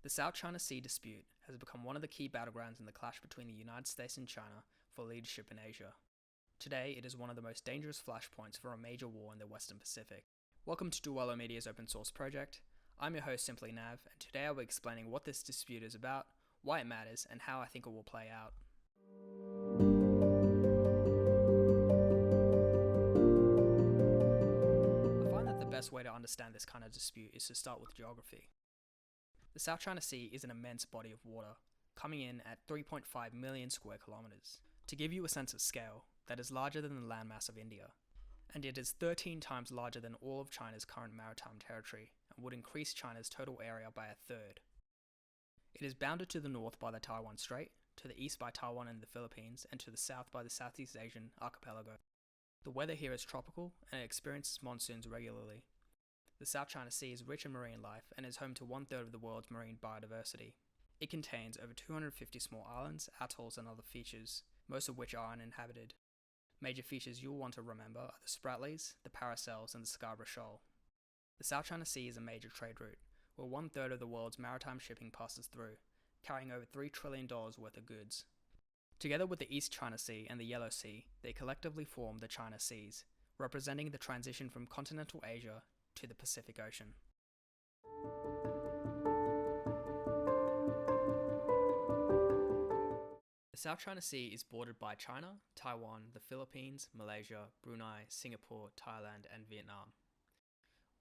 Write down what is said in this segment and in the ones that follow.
The South China Sea dispute has become one of the key battlegrounds in the clash between the United States and China for leadership in Asia. Today, it is one of the most dangerous flashpoints for a major war in the Western Pacific. Welcome to Duello Media's open source project. I'm your host, Simply Nav, and today I'll be explaining what this dispute is about, why it matters, and how I think it will play out. I find that the best way to understand this kind of dispute is to start with geography. The South China Sea is an immense body of water, coming in at 3.5 million square kilometers. To give you a sense of scale, that is larger than the landmass of India, and it is 13 times larger than all of China's current maritime territory and would increase China's total area by a third. It is bounded to the north by the Taiwan Strait, to the east by Taiwan and the Philippines, and to the south by the Southeast Asian archipelago. The weather here is tropical and it experiences monsoons regularly. The South China Sea is rich in marine life and is home to one-third of the world's marine biodiversity. It contains over 250 small islands, atolls and other features, most of which are uninhabited. Major features you'll want to remember are the Spratlys, the Paracels and the Scarborough Shoal. The South China Sea is a major trade route, where one-third of the world's maritime shipping passes through, carrying over $3 trillion worth of goods. Together with the East China Sea and the Yellow Sea, they collectively form the China Seas, representing the transition from continental Asia to the Pacific Ocean. The South China Sea is bordered by China, Taiwan, the Philippines, Malaysia, Brunei, Singapore, Thailand, and Vietnam.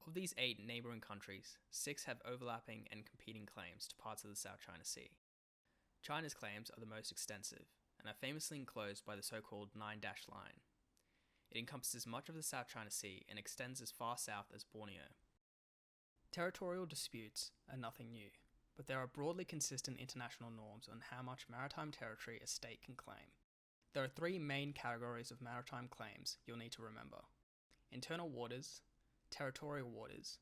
Of these 8 neighbouring countries, 6 have overlapping and competing claims to parts of the South China Sea. China's claims are the most extensive, and are famously enclosed by the so-called 9-dash line. It encompasses much of the South China Sea and extends as far south as Borneo. Territorial disputes are nothing new, but there are broadly consistent international norms on how much maritime territory a state can claim. There are 3 main categories of maritime claims you'll need to remember: internal waters, territorial waters,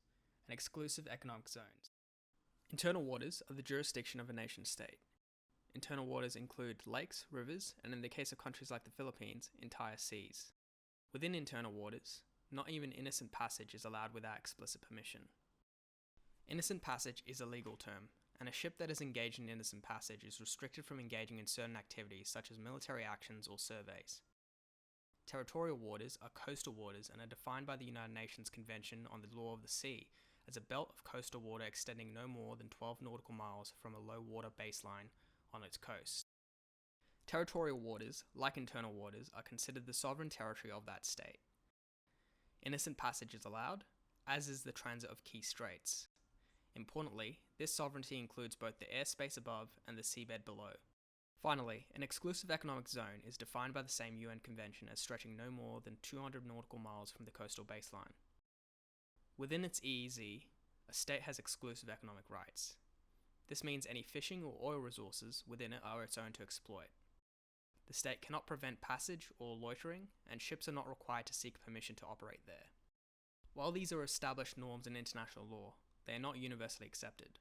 and exclusive economic zones. Internal waters are the jurisdiction of a nation-state. Internal waters include lakes, rivers, and in the case of countries like the Philippines, entire seas. Within internal waters, not even innocent passage is allowed without explicit permission. Innocent passage is a legal term, and a ship that is engaged in innocent passage is restricted from engaging in certain activities such as military actions or surveys. Territorial waters are coastal waters and are defined by the United Nations Convention on the Law of the Sea as a belt of coastal water extending no more than 12 nautical miles from a low water baseline on its coast. Territorial waters, like internal waters, are considered the sovereign territory of that state. Innocent passage is allowed, as is the transit of key straits. Importantly, this sovereignty includes both the airspace above and the seabed below. Finally, an exclusive economic zone is defined by the same UN convention as stretching no more than 200 nautical miles from the coastal baseline. Within its EEZ, a state has exclusive economic rights. This means any fishing or oil resources within it are its own to exploit. The state cannot prevent passage or loitering, and ships are not required to seek permission to operate there. While these are established norms in international law, they are not universally accepted.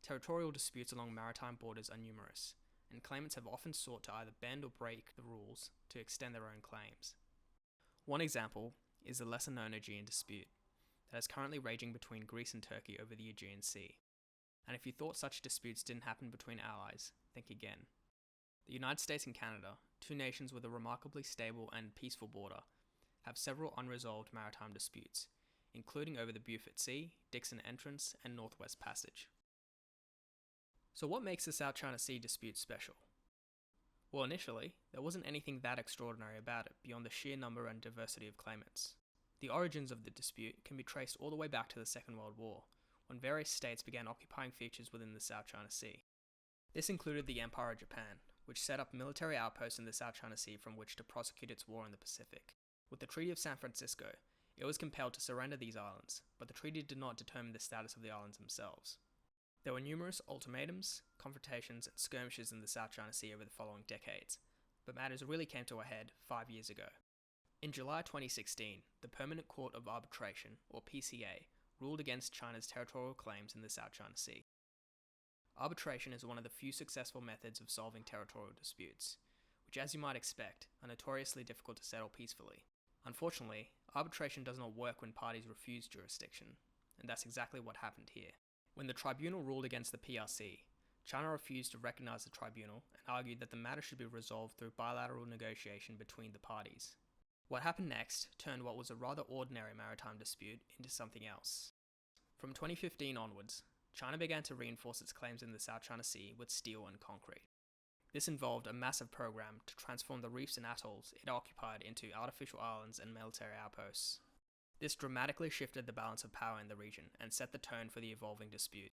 Territorial disputes along maritime borders are numerous, and claimants have often sought to either bend or break the rules to extend their own claims. One example is the lesser-known Aegean dispute that is currently raging between Greece and Turkey over the Aegean Sea. And if you thought such disputes didn't happen between allies, think again. The United States and Canada, 2 nations with a remarkably stable and peaceful border, have several unresolved maritime disputes, including over the Beaufort Sea, Dixon Entrance, and Northwest Passage. So what makes the South China Sea dispute special? Well, initially, there wasn't anything that extraordinary about it beyond the sheer number and diversity of claimants. The origins of the dispute can be traced all the way back to the Second World War, when various states began occupying features within the South China Sea. This included the Empire of Japan, which set up military outposts in the South China Sea from which to prosecute its war in the Pacific. With the Treaty of San Francisco, it was compelled to surrender these islands, but the treaty did not determine the status of the islands themselves. There were numerous ultimatums, confrontations, and skirmishes in the South China Sea over the following decades, but matters really came to a head 5 years ago. In July 2016, the Permanent Court of Arbitration, or PCA, ruled against China's territorial claims in the South China Sea. Arbitration is one of the few successful methods of solving territorial disputes, which, as you might expect, are notoriously difficult to settle peacefully. Unfortunately, arbitration does not work when parties refuse jurisdiction, and that's exactly what happened here. When the tribunal ruled against the PRC, China refused to recognize the tribunal and argued that the matter should be resolved through bilateral negotiation between the parties. What happened next turned what was a rather ordinary maritime dispute into something else. From 2015 onwards, China began to reinforce its claims in the South China Sea with steel and concrete. This involved a massive program to transform the reefs and atolls it occupied into artificial islands and military outposts. This dramatically shifted the balance of power in the region and set the tone for the evolving dispute.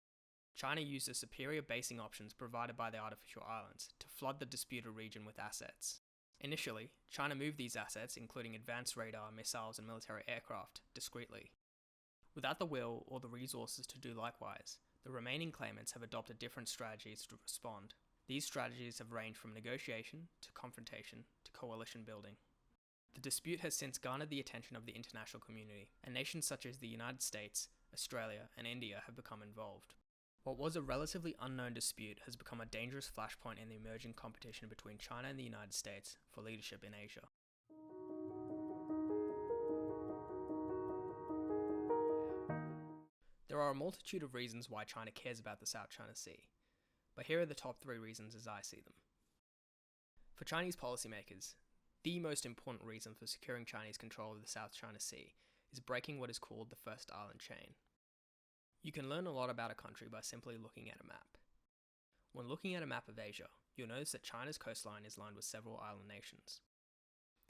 China used the superior basing options provided by the artificial islands to flood the disputed region with assets. Initially, China moved these assets, including advanced radar, missiles, and military aircraft, discreetly. Without the will or the resources to do likewise, the remaining claimants have adopted different strategies to respond. These strategies have ranged from negotiation to confrontation to coalition building. The dispute has since garnered the attention of the international community, and nations such as the United States, Australia, and India have become involved. What was a relatively unknown dispute has become a dangerous flashpoint in the emerging competition between China and the United States for leadership in Asia. There are a multitude of reasons why China cares about the South China Sea, but here are the top 3 reasons as I see them. For Chinese policymakers, the most important reason for securing Chinese control of the South China Sea is breaking what is called the first island chain. You can learn a lot about a country by simply looking at a map. When looking at a map of Asia, you'll notice that China's coastline is lined with several island nations.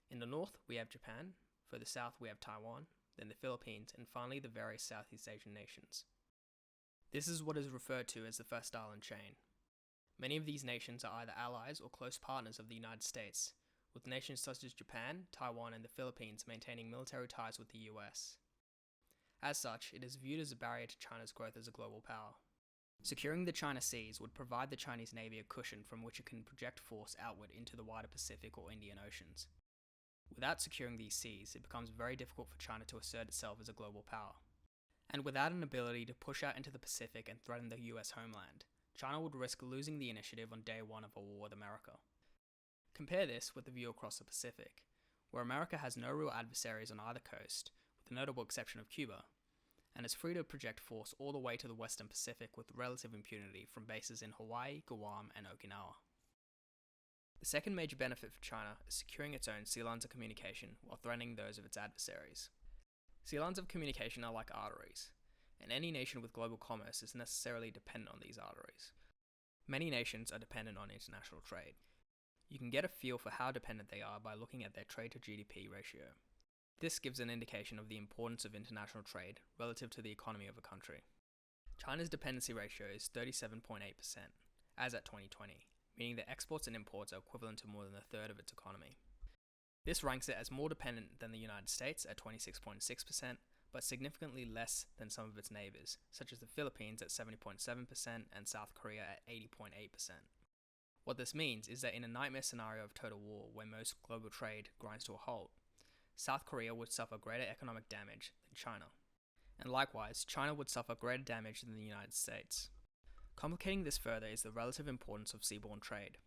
In the north, we have Japan, further south we have Taiwan, then the Philippines, and finally the various Southeast Asian nations. This is what is referred to as the first island chain. Many of these nations are either allies or close partners of the United States, with nations such as Japan, Taiwan, and the Philippines maintaining military ties with the US. As such, it is viewed as a barrier to China's growth as a global power. Securing the China Seas would provide the Chinese Navy a cushion from which it can project force outward into the wider Pacific or Indian Oceans. Without securing these seas, it becomes very difficult for China to assert itself as a global power. And without an ability to push out into the Pacific and threaten the US homeland, China would risk losing the initiative on day one of a war with America. Compare this with the view across the Pacific, where America has no real adversaries on either coast, with the notable exception of Cuba, and is free to project force all the way to the Western Pacific with relative impunity from bases in Hawaii, Guam, and Okinawa. The second major benefit for China is securing its own sea lines of communication while threatening those of its adversaries. Sea lines of communication are like arteries, and any nation with global commerce is necessarily dependent on these arteries. Many nations are dependent on international trade. You can get a feel for how dependent they are by looking at their trade to GDP ratio. This gives an indication of the importance of international trade relative to the economy of a country. China's dependency ratio is 37.8%, as at 2020, meaning that exports and imports are equivalent to more than a third of its economy. This ranks it as more dependent than the United States at 26.6%, but significantly less than some of its neighbours, such as the Philippines at 70.7% and South Korea at 80.8%. What this means is that in a nightmare scenario of total war where most global trade grinds to a halt, South Korea would suffer greater economic damage than China. And likewise, China would suffer greater damage than the United States. Complicating this further is the relative importance of seaborne trade.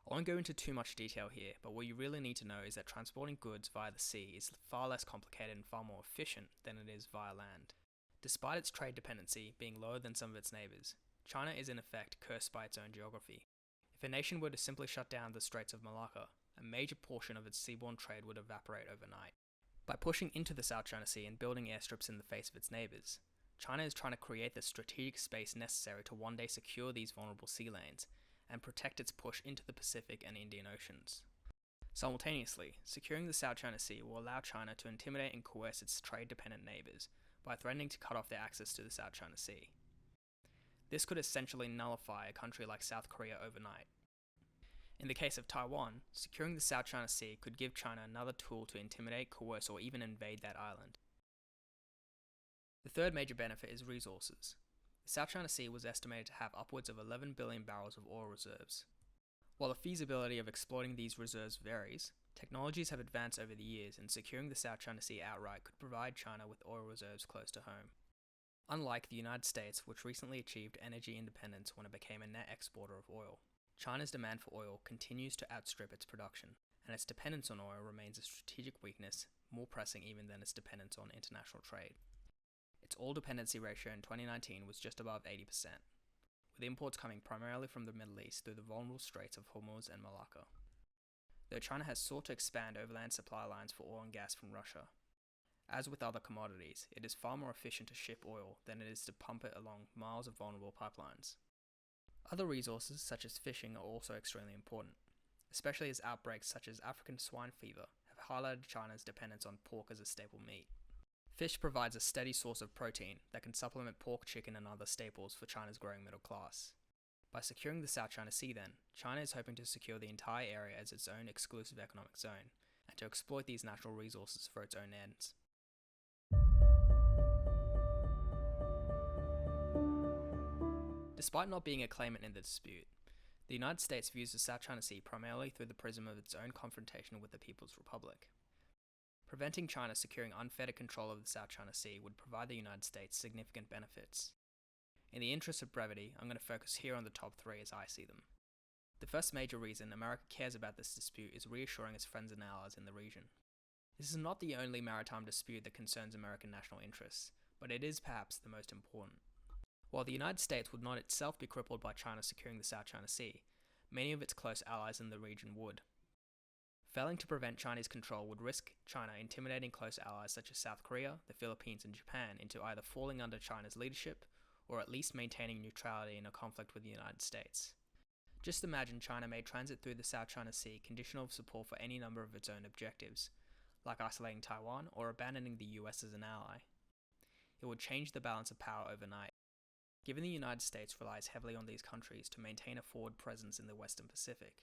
I won't go into too much detail here, but what you really need to know is that transporting goods via the sea is far less complicated and far more efficient than it is via land. Despite its trade dependency being lower than some of its neighbours, China is in effect cursed by its own geography. If a nation were to simply shut down the Straits of Malacca, a major portion of its seaborne trade would evaporate overnight. By pushing into the South China Sea and building airstrips in the face of its neighbours, China is trying to create the strategic space necessary to one day secure these vulnerable sea lanes and protect its push into the Pacific and Indian Oceans. Simultaneously, securing the South China Sea will allow China to intimidate and coerce its trade-dependent neighbours by threatening to cut off their access to the South China Sea. This could essentially nullify a country like South Korea overnight. In the case of Taiwan, securing the South China Sea could give China another tool to intimidate, coerce, or even invade that island. The third major benefit is resources. The South China Sea was estimated to have upwards of 11 billion barrels of oil reserves. While the feasibility of exploiting these reserves varies, technologies have advanced over the years, and securing the South China Sea outright could provide China with oil reserves close to home. Unlike the United States, which recently achieved energy independence when it became a net exporter of oil, China's demand for oil continues to outstrip its production, and its dependence on oil remains a strategic weakness, more pressing even than its dependence on international trade. Its oil dependency ratio in 2019 was just above 80%, with imports coming primarily from the Middle East through the vulnerable Straits of Hormuz and Malacca. Though China has sought to expand overland supply lines for oil and gas from Russia, as with other commodities, it is far more efficient to ship oil than it is to pump it along miles of vulnerable pipelines. Other resources, such as fishing, are also extremely important, especially as outbreaks such as African swine fever have highlighted China's dependence on pork as a staple meat. Fish provides a steady source of protein that can supplement pork, chicken, and other staples for China's growing middle class. By securing the South China Sea then, China is hoping to secure the entire area as its own exclusive economic zone, and to exploit these natural resources for its own ends. Despite not being a claimant in the dispute, the United States views the South China Sea primarily through the prism of its own confrontation with the People's Republic. Preventing China securing unfettered control of the South China Sea would provide the United States significant benefits. In the interest of brevity, I'm going to focus here on the top 3 as I see them. The first major reason America cares about this dispute is reassuring its friends and allies in the region. This is not the only maritime dispute that concerns American national interests, but it is perhaps the most important. While the United States would not itself be crippled by China securing the South China Sea, many of its close allies in the region would. Failing to prevent Chinese control would risk China intimidating close allies such as South Korea, the Philippines, and Japan into either falling under China's leadership or at least maintaining neutrality in a conflict with the United States. Just imagine China made transit through the South China Sea conditional of support for any number of its own objectives, like isolating Taiwan or abandoning the US as an ally. It would change the balance of power overnight. Given the United States relies heavily on these countries to maintain a forward presence in the Western Pacific,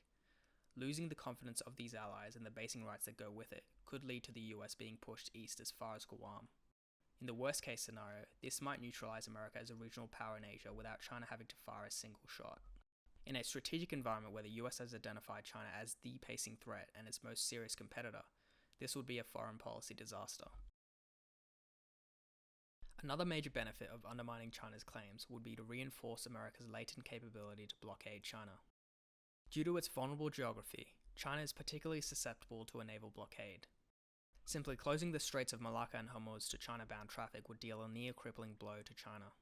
losing the confidence of these allies and the basing rights that go with it could lead to the US being pushed east as far as Guam. In the worst case scenario, this might neutralize America as a regional power in Asia without China having to fire a single shot. In a strategic environment where the US has identified China as the pacing threat and its most serious competitor, this would be a foreign policy disaster. Another major benefit of undermining China's claims would be to reinforce America's latent capability to blockade China. Due to its vulnerable geography, China is particularly susceptible to a naval blockade. Simply closing the Straits of Malacca and Hormuz to China-bound traffic would deal a near-crippling blow to China.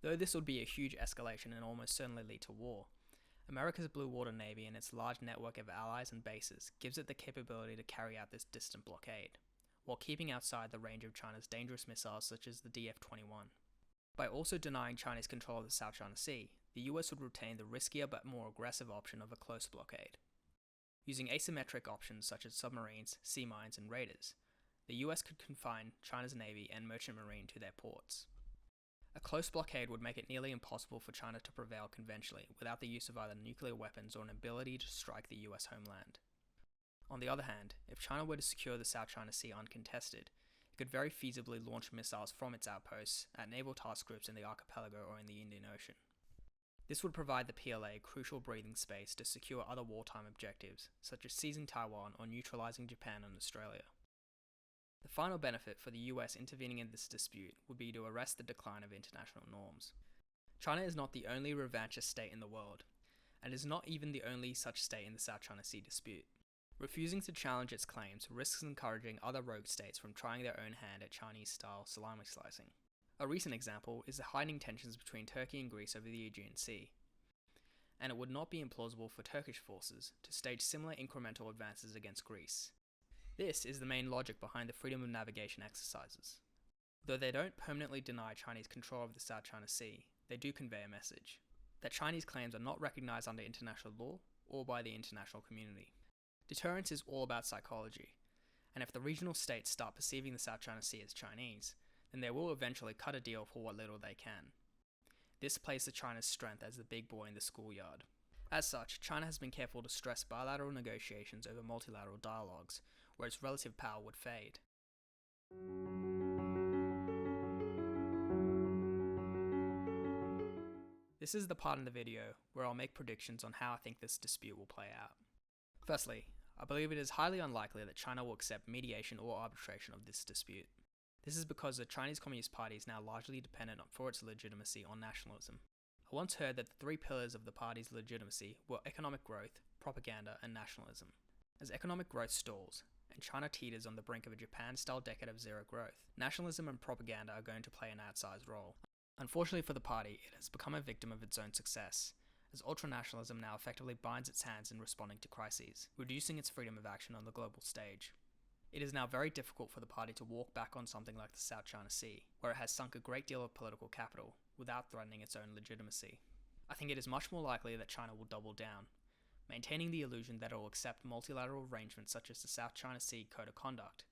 Though this would be a huge escalation and almost certainly lead to war, America's Blue Water Navy and its large network of allies and bases gives it the capability to carry out this distant blockade, while keeping outside the range of China's dangerous missiles such as the DF-21. By also denying Chinese control of the South China Sea, the US would retain the riskier but more aggressive option of a close blockade. Using asymmetric options such as submarines, sea mines, and raiders, the US could confine China's navy and merchant marine to their ports. A close blockade would make it nearly impossible for China to prevail conventionally without the use of either nuclear weapons or an ability to strike the US homeland. On the other hand, if China were to secure the South China Sea uncontested, it could very feasibly launch missiles from its outposts at naval task groups in the archipelago or in the Indian Ocean. This would provide the PLA crucial breathing space to secure other wartime objectives, such as seizing Taiwan or neutralizing Japan and Australia. The final benefit for the US intervening in this dispute would be to arrest the decline of international norms. China is not the only revanchist state in the world, and is not even the only such state in the South China Sea dispute. Refusing to challenge its claims risks encouraging other rogue states from trying their own hand at Chinese-style salami slicing. A recent example is the heightening tensions between Turkey and Greece over the Aegean Sea, and it would not be implausible for Turkish forces to stage similar incremental advances against Greece. This is the main logic behind the freedom of navigation exercises. Though they don't permanently deny Chinese control of the South China Sea, they do convey a message that Chinese claims are not recognized under international law or by the international community. Deterrence is all about psychology, and if the regional states start perceiving the South China Sea as Chinese, then they will eventually cut a deal for what little they can. This plays to China's strength as the big boy in the schoolyard. As such, China has been careful to stress bilateral negotiations over multilateral dialogues, where its relative power would fade. This is the part in the video where I'll make predictions on how I think this dispute will play out. Firstly, I believe it is highly unlikely that China will accept mediation or arbitration of this dispute. This is because the Chinese Communist Party is now largely dependent for its legitimacy on nationalism. I once heard that the 3 pillars of the party's legitimacy were economic growth, propaganda, and nationalism. As economic growth stalls, and China teeters on the brink of a Japan-style decade of zero growth, nationalism and propaganda are going to play an outsized role. Unfortunately for the party, it has become a victim of its own success, as ultranationalism now effectively binds its hands in responding to crises, reducing its freedom of action on the global stage. It is now very difficult for the party to walk back on something like the South China Sea, where it has sunk a great deal of political capital, without threatening its own legitimacy. I think it is much more likely that China will double down, maintaining the illusion that it will accept multilateral arrangements such as the South China Sea Code of Conduct,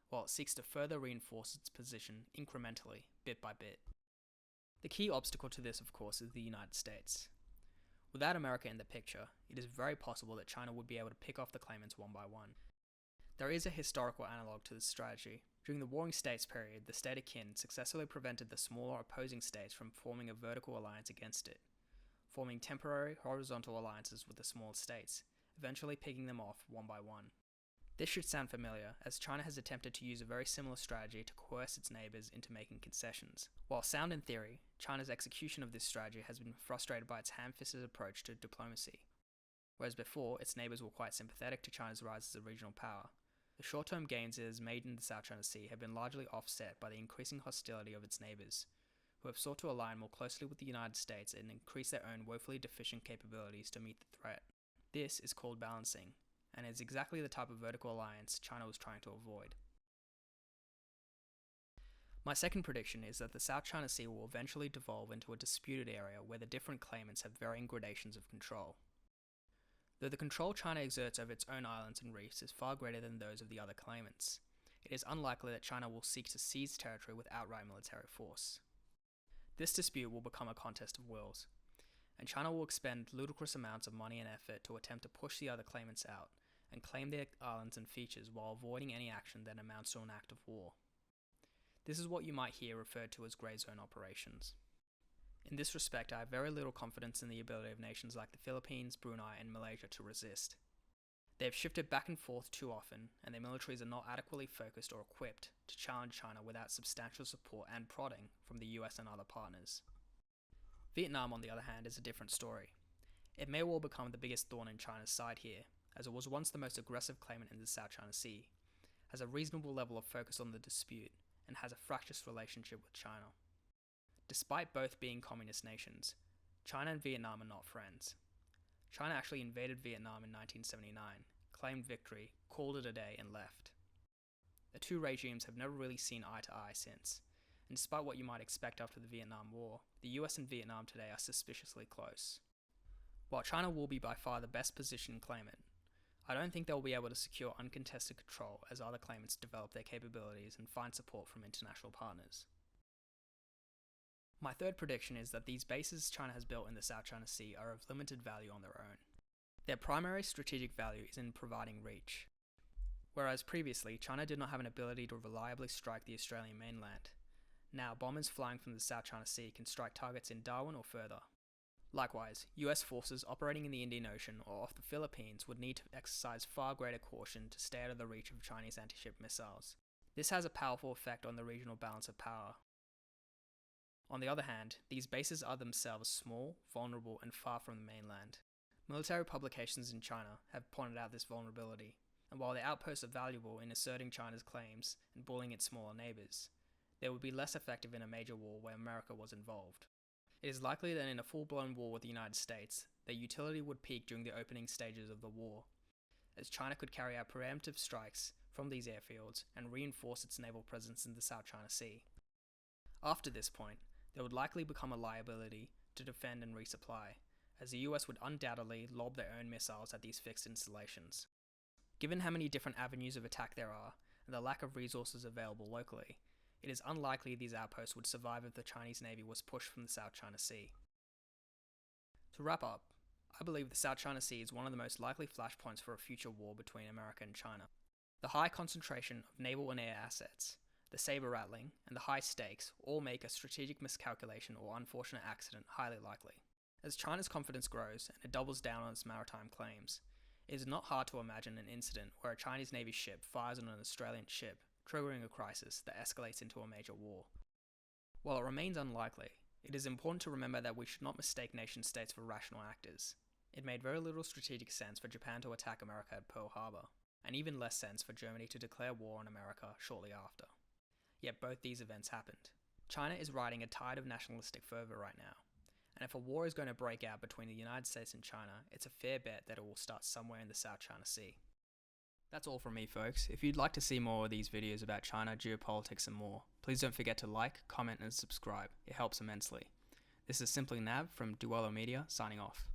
while it seeks to further reinforce its position incrementally, bit by bit. The key obstacle to this, of course, is the United States. Without America in the picture, it is very possible that China would be able to pick off the claimants one by one. There is a historical analogue to this strategy. During the Warring States period, the state of Qin successfully prevented the smaller opposing states from forming a vertical alliance against it, forming temporary horizontal alliances with the smaller states, eventually picking them off one by one. This should sound familiar, as China has attempted to use a very similar strategy to coerce its neighbours into making concessions. While sound in theory, China's execution of this strategy has been frustrated by its ham-fisted approach to diplomacy. Whereas before, its neighbours were quite sympathetic to China's rise as a regional power, the short-term gains it has made in the South China Sea have been largely offset by the increasing hostility of its neighbours, who have sought to align more closely with the United States and increase their own woefully deficient capabilities to meet the threat. This is called balancing, and is exactly the type of vertical alliance China was trying to avoid. My second prediction is that the South China Sea will eventually devolve into a disputed area where the different claimants have varying gradations of control. Though the control China exerts over its own islands and reefs is far greater than those of the other claimants, it is unlikely that China will seek to seize territory with outright military force. This dispute will become a contest of wills, and China will expend ludicrous amounts of money and effort to attempt to push the other claimants out and claim their islands and features while avoiding any action that amounts to an act of war. This is what you might hear referred to as grey zone operations. In this respect, I have very little confidence in the ability of nations like the Philippines, Brunei, and Malaysia to resist. They have shifted back and forth too often, and their militaries are not adequately focused or equipped to challenge China without substantial support and prodding from the US and other partners. Vietnam, on the other hand, is a different story. It may well become the biggest thorn in China's side here, as it was once the most aggressive claimant in the South China Sea, has a reasonable level of focus on the dispute, and has a fractious relationship with China. Despite both being communist nations, China and Vietnam are not friends. China actually invaded Vietnam in 1979, claimed victory, called it a day, and left. The two regimes have never really seen eye to eye since, and despite what you might expect after the Vietnam War, the US and Vietnam today are suspiciously close. While China will be by far the best positioned claimant, I don't think they will be able to secure uncontested control as other claimants develop their capabilities and find support from international partners. My third prediction is that these bases China has built in the South China Sea are of limited value on their own. Their primary strategic value is in providing reach. Whereas previously, China did not have an ability to reliably strike the Australian mainland, now bombers flying from the South China Sea can strike targets in Darwin or further. Likewise, US forces operating in the Indian Ocean or off the Philippines would need to exercise far greater caution to stay out of the reach of Chinese anti-ship missiles. This has a powerful effect on the regional balance of power. On the other hand, these bases are themselves small, vulnerable, and far from the mainland. Military publications in China have pointed out this vulnerability, and while the outposts are valuable in asserting China's claims and bullying its smaller neighbours, they would be less effective in a major war where America was involved. It is likely that in a full-blown war with the United States, their utility would peak during the opening stages of the war, as China could carry out preemptive strikes from these airfields and reinforce its naval presence in the South China Sea. After this point, they would likely become a liability to defend and resupply, as the US would undoubtedly lob their own missiles at these fixed installations. Given how many different avenues of attack there are, and the lack of resources available locally, it is unlikely these outposts would survive if the Chinese Navy was pushed from the South China Sea. To wrap up, I believe the South China Sea is one of the most likely flashpoints for a future war between America and China. The high concentration of naval and air assets, the saber rattling, and the high stakes all make a strategic miscalculation or unfortunate accident highly likely. As China's confidence grows and it doubles down on its maritime claims, it is not hard to imagine an incident where a Chinese Navy ship fires on an Australian ship, triggering a crisis that escalates into a major war. While it remains unlikely, it is important to remember that we should not mistake nation-states for rational actors. It made very little strategic sense for Japan to attack America at Pearl Harbor. and even less sense for Germany to declare war on America shortly after. Yet both these events happened. China is riding a tide of nationalistic fervor right now, and if a war is going to break out between the United States and China, it's a fair bet that it will start somewhere in the South China Sea. That's all from me, folks. If you'd like to see more of these videos about China, geopolitics, and more, please don't forget to like, comment, and subscribe. It helps immensely. This is Simply Nav from Duello Media, signing off.